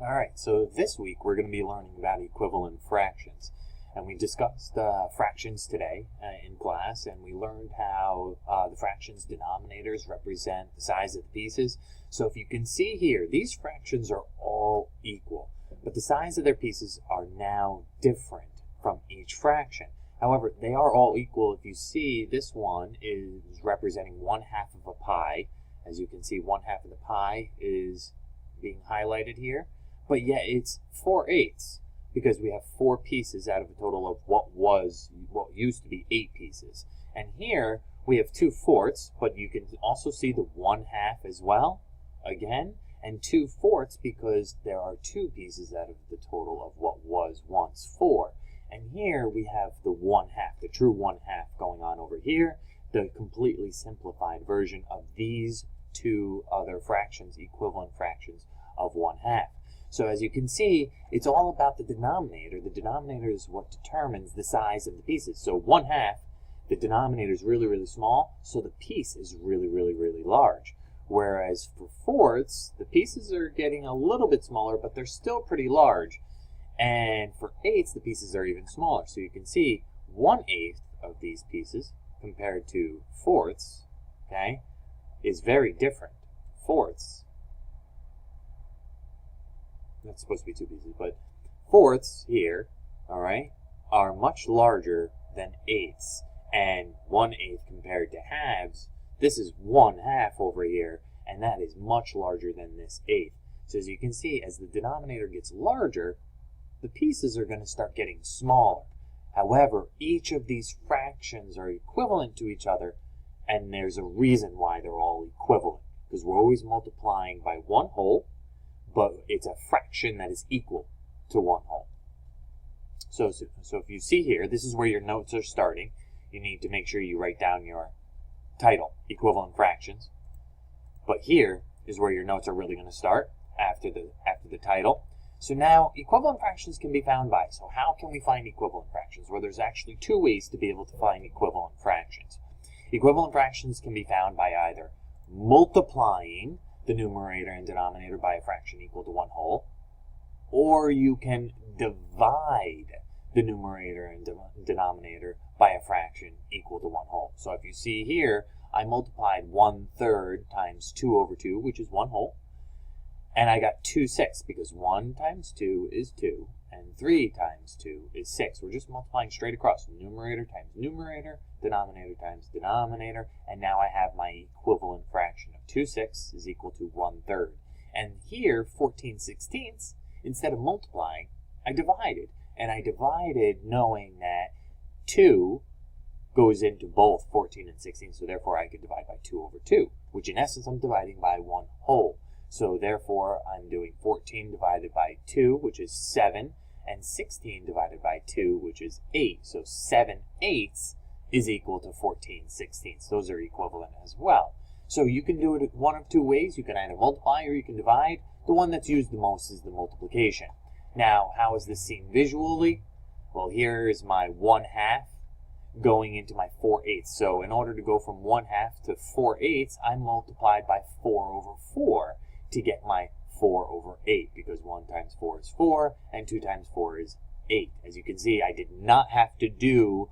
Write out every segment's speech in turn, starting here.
All right, so this week we're going to be learning about equivalent fractions. And we discussed fractions today in class, and we learned how the fractions denominators represent the size of the pieces. So if you can see here, these fractions are all equal, but the size of their pieces are now different from each fraction. However, they are all equal. If you see, this one is representing 1/2 of a pi. As you can see, 1/2 of the pi is being highlighted here, but yet it's 4/8 because we have 4 pieces out of a total of what used to be 8 pieces. And here we have 2/4, but you can also see the 1/2 as well, again, and 2/4 because there are 2 pieces out of the total of what was once 4. And here we have the 1/2, the true 1/2 going on over here, the completely simplified version of these two other fractions, equivalent fractions of 1/2. So as you can see, it's all about the denominator. The denominator is what determines the size of the pieces. So 1/2, the denominator is really, really small, so the piece is really, really, really large. Whereas for fourths, the pieces are getting a little bit smaller, but they're still pretty large. And for eighths, the pieces are even smaller. So you can see 1/8 of these pieces compared to fourths, okay, is very different. Fourths, that's supposed to be 2 pieces, but fourths here, all right, are much larger than eighths. And 1/8 compared to halves, this is 1/2 over here, and that is much larger than this eighth. So as you can see, as the denominator gets larger, the pieces are going to start getting smaller. However, each of these fractions are equivalent to each other, and there's a reason why they're all equivalent, because we're always multiplying by 1 whole, but it's a fraction that is equal to 1 whole. So if you see here, this is where your notes are starting. You need to make sure you write down your title, equivalent fractions. But here is where your notes are really going to start after the title. So now, equivalent fractions can be found by. So how can we find equivalent fractions? Well, there's actually 2 ways to be able to find equivalent fractions. Equivalent fractions can be found by either multiplying the numerator and denominator by a fraction equal to 1 whole, or you can divide the numerator and denominator by a fraction equal to 1 whole. So if you see here, I multiplied 1/3 times 2/2, which is 1 whole, and I got 2/6 because 1 times 2 is 2, and 3 times 2 is 6. We're just multiplying straight across, numerator times numerator, denominator times denominator, and now I have my equivalent fraction of 2/6 is equal to 1/3. And here, 14/16, instead of multiplying, I divided. And I divided knowing that 2 goes into both 14 and 16, so therefore I could divide by 2/2, which in essence I'm dividing by 1 whole. So therefore I'm doing 14 divided by 2, which is 7, and 16 divided by 2, which is 8. So 7/8 is equal to 14/16. Those are equivalent as well. So you can do it one of 2 ways. You can either multiply or you can divide. The one that's used the most is the multiplication. Now, how is this seen visually? Well, here is my 1/2 going into my 4/8. So in order to go from 1/2 to 4/8, I multiplied by 4/4 to get my 4/8, because 1 times 4 is 4, and 2 times 4 is 8. As you can see, I did not have to do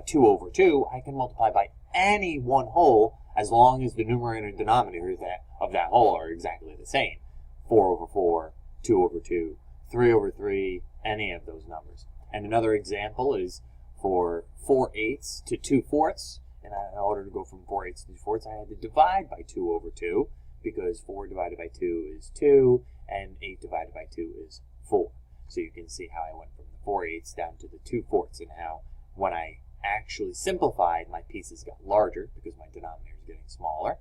2/2. I can multiply by any 1 whole as long as the numerator and denominator of that whole are exactly the same. 4/4, 2/2, 3/3, any of those numbers. And another example is for 4/8 to 2/4. And in order to go from 4/8 to 2/4, I had to divide by 2/2, because 4 divided by 2 is 2, and 8 divided by 2 is 4. So you can see how I went from the 4/8 down to the 2/4, and how when I actually simplified, my pieces got larger because my denominator is getting smaller.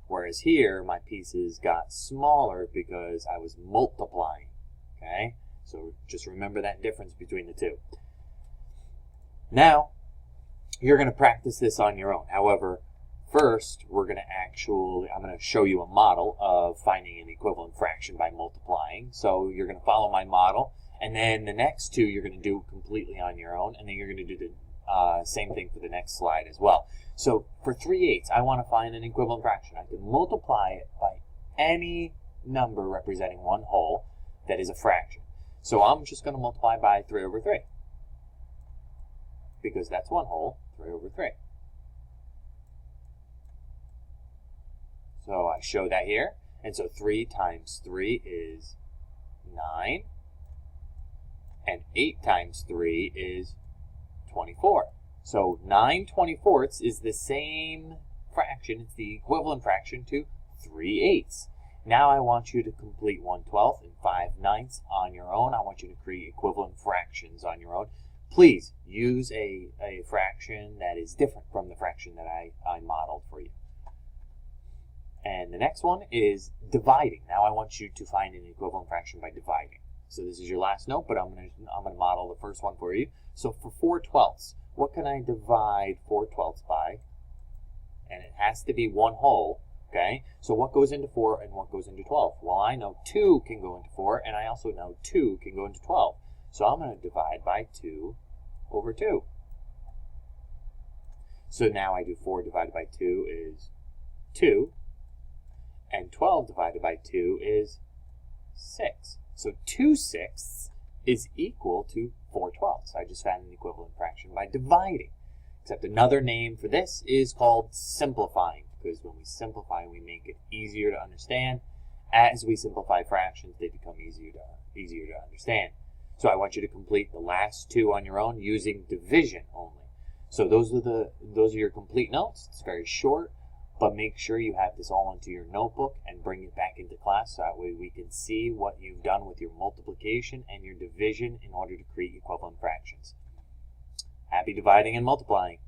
Whereas here, my pieces got smaller because I was multiplying. Okay? So just remember that difference between the 2. Now, you're going to practice this on your own. However, first, I'm going to show you a model of finding an equivalent fraction by multiplying. So you're going to follow my model, and then the next 2 you're going to do completely on your own, and then you're going to do the same thing for the next slide as well. So for 3/8, I want to find an equivalent fraction. I can multiply it by any number representing 1 whole that is a fraction. So I'm just going to multiply by 3 over 3. Because that's 1 whole, 3 over 3. So I show that here. And so 3 times 3 is 9. And 8 times 3 is 24. So 9/24 is the same fraction. It's the equivalent fraction to 3/8. Now I want you to complete 1/12 and 5/9 on your own. I want you to create equivalent fractions on your own. Please use a fraction that is different from the fraction that I modeled for you. And the next one is dividing. Now I want you to find an equivalent fraction by dividing. So this is your last note, but I'm gonna model the first one for you. So for 4/12, what can I divide 4/12 by? And it has to be 1 whole. Okay, so what goes into 4 and what goes into 12? Well, I know 2 can go into 4, and I also know 2 can go into 12. So I'm going to divide by 2 over 2. So now I do 4 divided by 2 is 2, and 12 divided by 2 is 6. So 2/6 is equal to 4/12. I just found an equivalent fraction by dividing. Except another name for this is called simplifying, because when we simplify, we make it easier to understand. As we simplify fractions, they become easier to understand. So I want you to complete the last two on your own using division only. So those are your complete notes. It's very short, but make sure you have this all into your notebook and bring it back into class, so that way we can see what you've done with your multiplication and your division in order to create equivalent fractions. Happy dividing and multiplying.